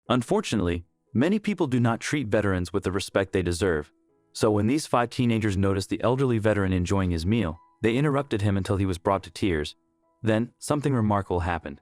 Unfortunately, many people do not treat veterans with the respect they deserve. So when these 5 teenagers noticed the elderly veteran enjoying his meal, they interrupted him until he was brought to tears. Then, something remarkable happened.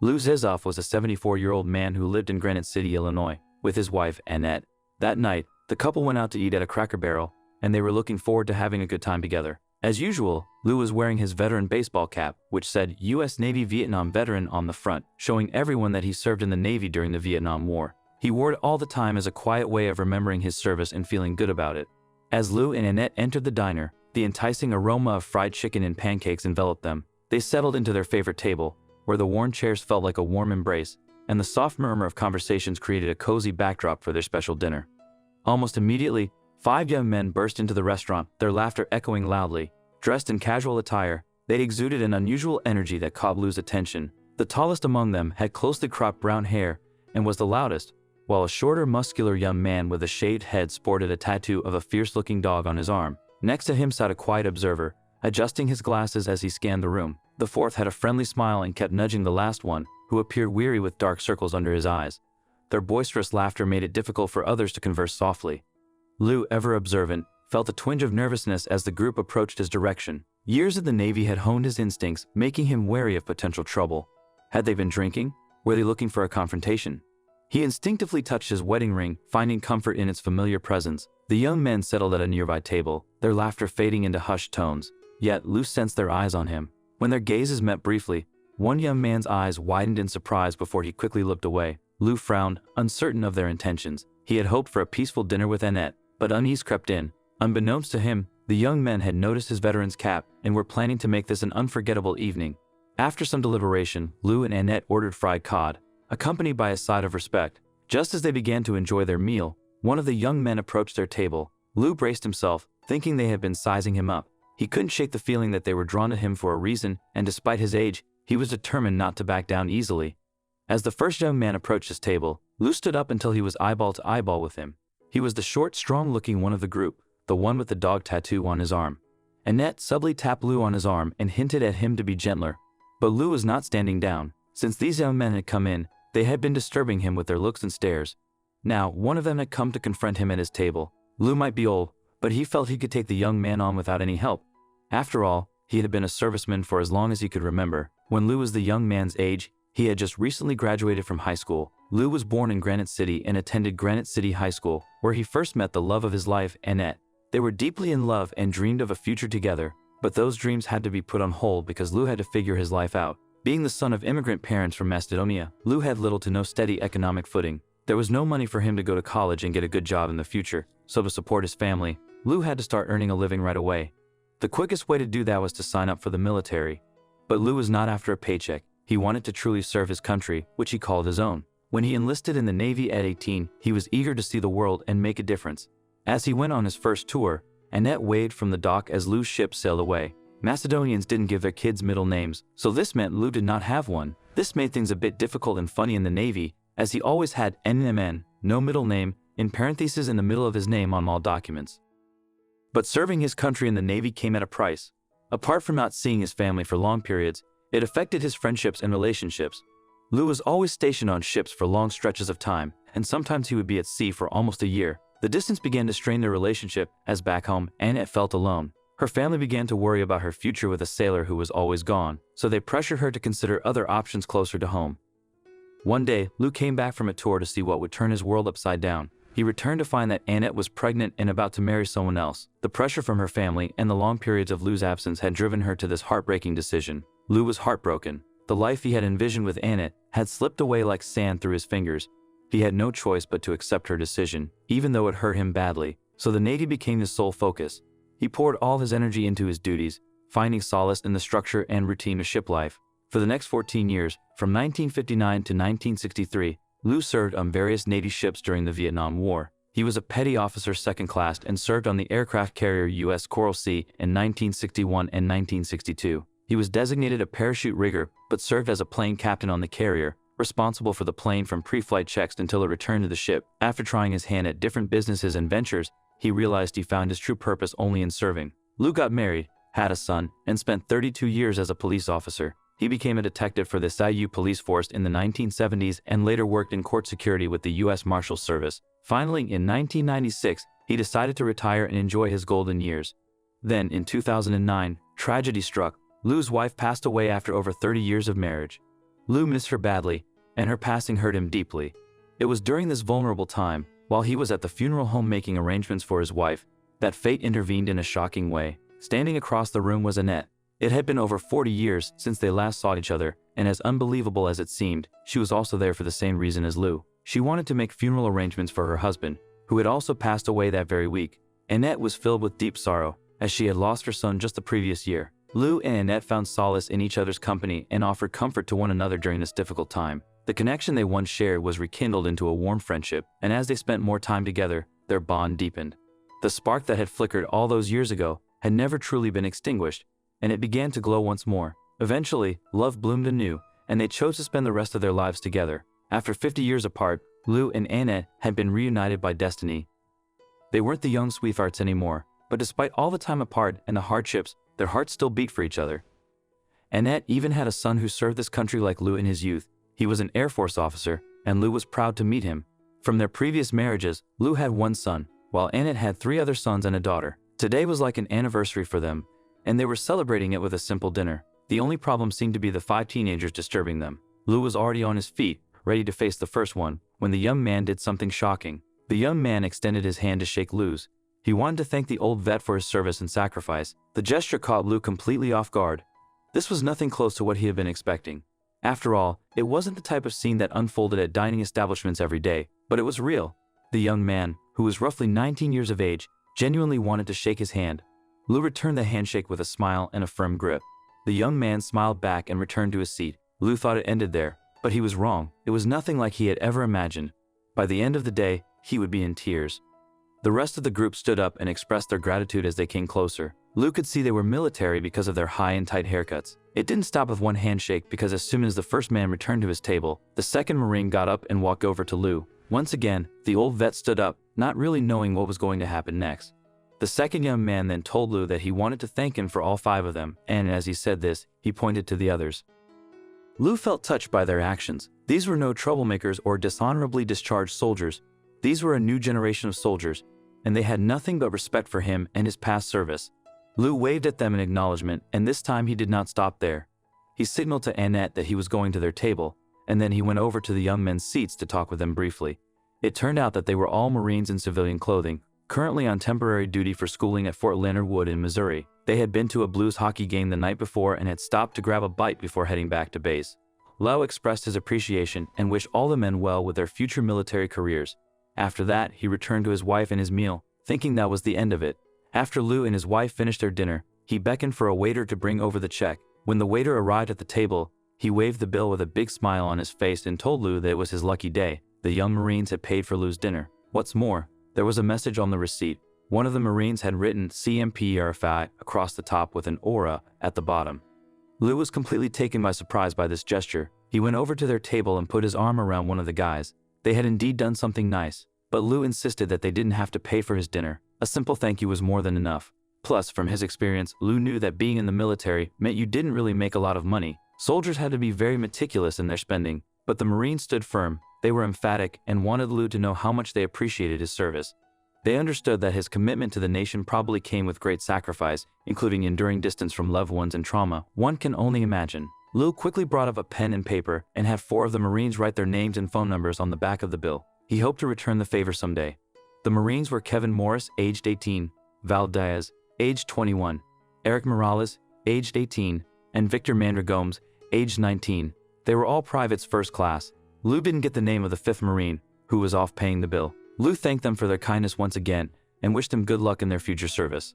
Lou Zezoff was a 74-year-old man who lived in Granite City, Illinois, with his wife, Annette. That night, the couple went out to eat at a Cracker Barrel, and they were looking forward to having a good time together. As usual, Lou was wearing his veteran baseball cap, which said U.S. Navy Vietnam Veteran on the front, showing everyone that he served in the Navy during the Vietnam War. He wore it all the time as a quiet way of remembering his service and feeling good about it. As Lou and Annette entered the diner, the enticing aroma of fried chicken and pancakes enveloped them. They settled into their favorite table, where the worn chairs felt like a warm embrace, and the soft murmur of conversations created a cozy backdrop for their special dinner. Almost immediately, 5 young men burst into the restaurant, their laughter echoing loudly. Dressed in casual attire, they exuded an unusual energy that caught Lou's attention. The tallest among them had closely cropped brown hair and was the loudest, while a shorter, muscular young man with a shaved head sported a tattoo of a fierce-looking dog on his arm. Next to him sat a quiet observer, adjusting his glasses as he scanned the room. The fourth had a friendly smile and kept nudging the last one, who appeared weary with dark circles under his eyes. Their boisterous laughter made it difficult for others to converse softly. Lou, ever observant, felt a twinge of nervousness as the group approached his direction. Years in the Navy had honed his instincts, making him wary of potential trouble. Had they been drinking? Were they looking for a confrontation? He instinctively touched his wedding ring, finding comfort in its familiar presence. The young men settled at a nearby table, their laughter fading into hushed tones. Yet Lou sensed their eyes on him. When their gazes met briefly, one young man's eyes widened in surprise before he quickly looked away. Lou frowned, uncertain of their intentions. He had hoped for a peaceful dinner with Annette, but unease crept in. Unbeknownst to him, the young men had noticed his veteran's cap and were planning to make this an unforgettable evening. After some deliberation, Lou and Annette ordered fried cod, accompanied by a sigh of respect. Just as they began to enjoy their meal, one of the young men approached their table. Lou braced himself, thinking they had been sizing him up. He couldn't shake the feeling that they were drawn to him for a reason, and despite his age, he was determined not to back down easily. As the first young man approached his table, Lou stood up until he was eyeball to eyeball with him. He was the short, strong-looking one of the group, the one with the dog tattoo on his arm. Annette subtly tapped Lou on his arm and hinted at him to be gentler. But Lou was not standing down. Since these young men had come in, they had been disturbing him with their looks and stares. Now, one of them had come to confront him at his table. Lou might be old, but he felt he could take the young man on without any help. After all, he had been a serviceman for as long as he could remember. When Lou was the young man's age, he had just recently graduated from high school. Lou was born in Granite City and attended Granite City High School, where he first met the love of his life, Annette. They were deeply in love and dreamed of a future together, but those dreams had to be put on hold because Lou had to figure his life out. Being the son of immigrant parents from Macedonia, Lou had little to no steady economic footing. There was no money for him to go to college and get a good job in the future, so to support his family, Lou had to start earning a living right away. The quickest way to do that was to sign up for the military. But Lou was not after a paycheck. He wanted to truly serve his country, which he called his own. When he enlisted in the Navy at 18, he was eager to see the world and make a difference. As he went on his first tour, Annette waved from the dock as Lou's ship sailed away. Macedonians didn't give their kids middle names, so this meant Lou did not have one. This made things a bit difficult and funny in the Navy, as he always had NMN, no middle name, in parentheses in the middle of his name on all documents. But serving his country in the Navy came at a price. Apart from not seeing his family for long periods, it affected his friendships and relationships. Lou was always stationed on ships for long stretches of time, and sometimes he would be at sea for almost a year. The distance began to strain their relationship, as back home, Annette felt alone. Her family began to worry about her future with a sailor who was always gone, so they pressured her to consider other options closer to home. One day, Lou came back from a tour to see what would turn his world upside down. He returned to find that Annette was pregnant and about to marry someone else. The pressure from her family and the long periods of Lou's absence had driven her to this heartbreaking decision. Lou was heartbroken. The life he had envisioned with Annette had slipped away like sand through his fingers. He had no choice but to accept her decision, even though it hurt him badly. So the Navy became his sole focus. He poured all his energy into his duties, finding solace in the structure and routine of ship life. For the next 14 years, from 1959 to 1963, Lou served on various Navy ships during the Vietnam War. He was a petty officer second class and served on the aircraft carrier U.S. Coral Sea in 1961 and 1962. He was designated a parachute rigger, but served as a plane captain on the carrier, responsible for the plane from pre-flight checks until it returned to the ship. After trying his hand at different businesses and ventures, he realized he found his true purpose only in serving. Lou got married, had a son, and spent 32 years as a police officer. He became a detective for the SIU police force in the 1970s and later worked in court security with the U.S. Marshals Service. Finally, in 1996, he decided to retire and enjoy his golden years. Then, in 2009, tragedy struck. Lou's wife passed away after over 30 years of marriage. Lou missed her badly, and her passing hurt him deeply. It was during this vulnerable time, while he was at the funeral home making arrangements for his wife, that fate intervened in a shocking way. Standing across the room was Annette. It had been over 40 years since they last saw each other, and as unbelievable as it seemed, she was also there for the same reason as Lou. She wanted to make funeral arrangements for her husband, who had also passed away that very week. Annette was filled with deep sorrow, as she had lost her son just the previous year. Lou and Annette found solace in each other's company and offered comfort to one another during this difficult time. The connection they once shared was rekindled into a warm friendship, and as they spent more time together, their bond deepened. The spark that had flickered all those years ago had never truly been extinguished, and it began to glow once more. Eventually, love bloomed anew, and they chose to spend the rest of their lives together. After 50 years apart, Lou and Annette had been reunited by destiny. They weren't the young sweethearts anymore, but despite all the time apart and the hardships, their hearts still beat for each other. Annette even had a son who served this country like Lou in his youth. He was an Air Force officer, and Lou was proud to meet him. From their previous marriages, Lou had one son, while Annette had 3 other sons and a daughter. Today was like an anniversary for them, and they were celebrating it with a simple dinner. The only problem seemed to be the 5 teenagers disturbing them. Lou was already on his feet, ready to face the first one, when the young man did something shocking. The young man extended his hand to shake Lou's. He wanted to thank the old vet for his service and sacrifice. The gesture caught Lou completely off guard. This was nothing close to what he had been expecting. After all, it wasn't the type of scene that unfolded at dining establishments every day, but it was real. The young man, who was roughly 19 years of age, genuinely wanted to shake his hand. Lou returned the handshake with a smile and a firm grip. The young man smiled back and returned to his seat. Lou thought it ended there, but he was wrong. It was nothing like he had ever imagined. By the end of the day, he would be in tears. The rest of the group stood up and expressed their gratitude as they came closer. Lou could see they were military because of their high and tight haircuts. It didn't stop with one handshake because as soon as the first man returned to his table, the second Marine got up and walked over to Lou. Once again, the old vet stood up, not really knowing what was going to happen next. The second young man then told Lou that he wanted to thank him for all 5 of them, and as he said this, he pointed to the others. Lou felt touched by their actions. These were no troublemakers or dishonorably discharged soldiers. These were a new generation of soldiers, and they had nothing but respect for him and his past service. Lou waved at them in acknowledgement, and this time he did not stop there. He signaled to Annette that he was going to their table, and then he went over to the young men's seats to talk with them briefly. It turned out that they were all Marines in civilian clothing, currently on temporary duty for schooling at Fort Leonard Wood in Missouri. They had been to a Blues hockey game the night before and had stopped to grab a bite before heading back to base. Lou expressed his appreciation and wished all the men well with their future military careers. After that, he returned to his wife and his meal, thinking that was the end of it. After Lou and his wife finished their dinner, he beckoned for a waiter to bring over the check. When the waiter arrived at the table, he waved the bill with a big smile on his face and told Lou that it was his lucky day. The young Marines had paid for Lou's dinner. What's more, there was a message on the receipt. One of the Marines had written CMPRFI across the top with an aura at the bottom. Lou was completely taken by surprise by this gesture. He went over to their table and put his arm around one of the guys. They had indeed done something nice, but Lou insisted that they didn't have to pay for his dinner. A simple thank you was more than enough. Plus, from his experience, Lou knew that being in the military meant you didn't really make a lot of money. Soldiers had to be very meticulous in their spending, but the Marines stood firm. They were emphatic and wanted Lou to know how much they appreciated his service. They understood that his commitment to the nation probably came with great sacrifice, including enduring distance from loved ones and trauma one can only imagine. Lou quickly brought up a pen and paper and had 4 of the Marines write their names and phone numbers on the back of the bill. He hoped to return the favor someday. The Marines were Kevin Morris, aged 18, Val Diaz, aged 21, Eric Morales, aged 18, and Victor Mandragomes, aged 19. They were all privates first class. Lou didn't get the name of the 5th Marine, who was off paying the bill. Lou thanked them for their kindness once again and wished them good luck in their future service.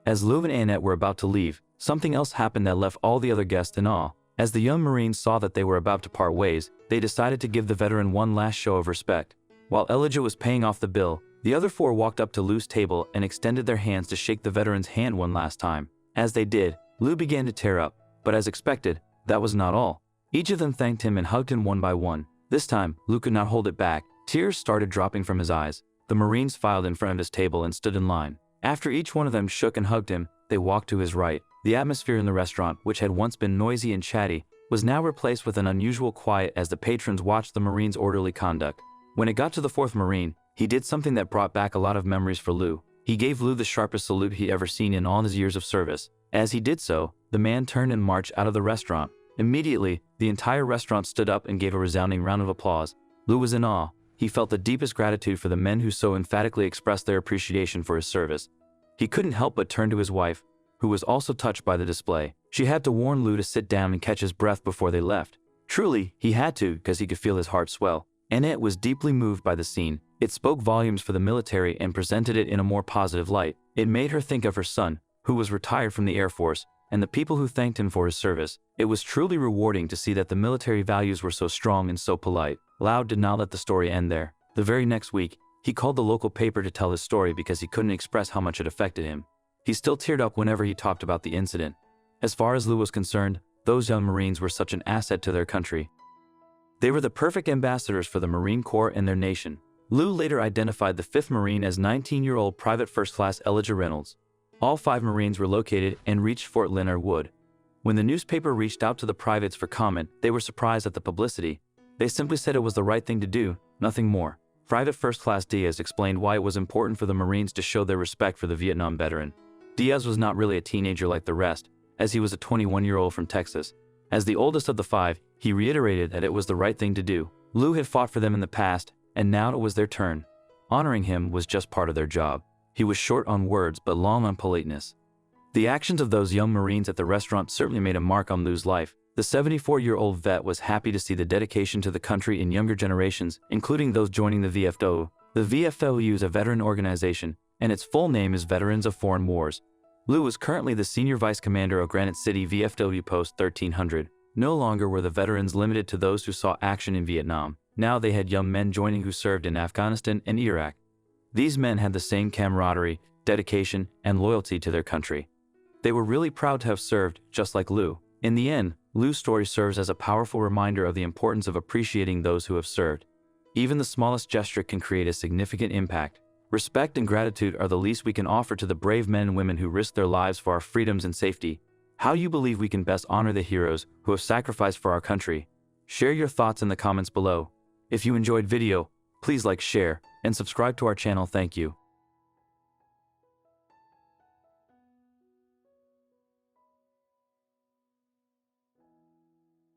As Lou and Annette were about to leave, something else happened that left all the other guests in awe. As the young Marines saw that they were about to part ways, they decided to give the veteran one last show of respect. While Elijah was paying off the bill, the other 4 walked up to Lou's table and extended their hands to shake the veteran's hand one last time. As they did, Lou began to tear up, but as expected, that was not all. Each of them thanked him and hugged him one by one. This time, Lou could not hold it back. Tears started dropping from his eyes. The Marines filed in front of his table and stood in line. After each one of them shook and hugged him, they walked to his right. The atmosphere in the restaurant, which had once been noisy and chatty, was now replaced with an unusual quiet as the patrons watched the Marine's orderly conduct. When it got to the fourth Marine, he did something that brought back a lot of memories for Lou. He gave Lou the sharpest salute he'd ever seen in all his years of service. As he did so, the man turned and marched out of the restaurant. Immediately, the entire restaurant stood up and gave a resounding round of applause. Lou was in awe. He felt the deepest gratitude for the men who so emphatically expressed their appreciation for his service. He couldn't help but turn to his wife, who was also touched by the display. She had to warn Lou to sit down and catch his breath before they left. Truly, he had to, because he could feel his heart swell. Annette was deeply moved by the scene. It spoke volumes for the military and presented it in a more positive light. It made her think of her son, who was retired from the Air Force, and the people who thanked him for his service. It was truly rewarding to see that the military values were so strong and so polite. Loud did not let the story end there. The very next week, he called the local paper to tell his story because he couldn't express how much it affected him. He still teared up whenever he talked about the incident. As far as Lou was concerned, those young Marines were such an asset to their country. They were the perfect ambassadors for the Marine Corps and their nation. Lou later identified the 5th Marine as 19-year-old Private First Class Elijah Reynolds. All 5 Marines were located and reached Fort Leonard Wood. When the newspaper reached out to the privates for comment, they were surprised at the publicity. They simply said it was the right thing to do, nothing more. Private First Class Diaz explained why it was important for the Marines to show their respect for the Vietnam veteran. Diaz was not really a teenager like the rest, as he was a 21-year-old from Texas. As the oldest of the 5, he reiterated that it was the right thing to do. Lou had fought for them in the past, and now it was their turn. Honoring him was just part of their job. He was short on words but long on politeness. The actions of those young Marines at the restaurant certainly made a mark on Lou's life. The 74-year-old vet was happy to see the dedication to the country in younger generations, including those joining the VFW. The VFW is a veteran organization, and its full name is Veterans of Foreign Wars. Lou is currently the Senior Vice Commander of Granite City VFW Post 1300. No longer were the veterans limited to those who saw action in Vietnam. Now they had young men joining who served in Afghanistan and Iraq. These men had the same camaraderie, dedication, and loyalty to their country. They were really proud to have served, just like Lou. In the end, Lou's story serves as a powerful reminder of the importance of appreciating those who have served. Even the smallest gesture can create a significant impact. Respect and gratitude are the least we can offer to the brave men and women who risk their lives for our freedoms and safety. How you believe we can best honor the heroes who have sacrificed for our country? Share your thoughts in the comments below. If you enjoyed video, please like, share, and subscribe to our channel. Thank you.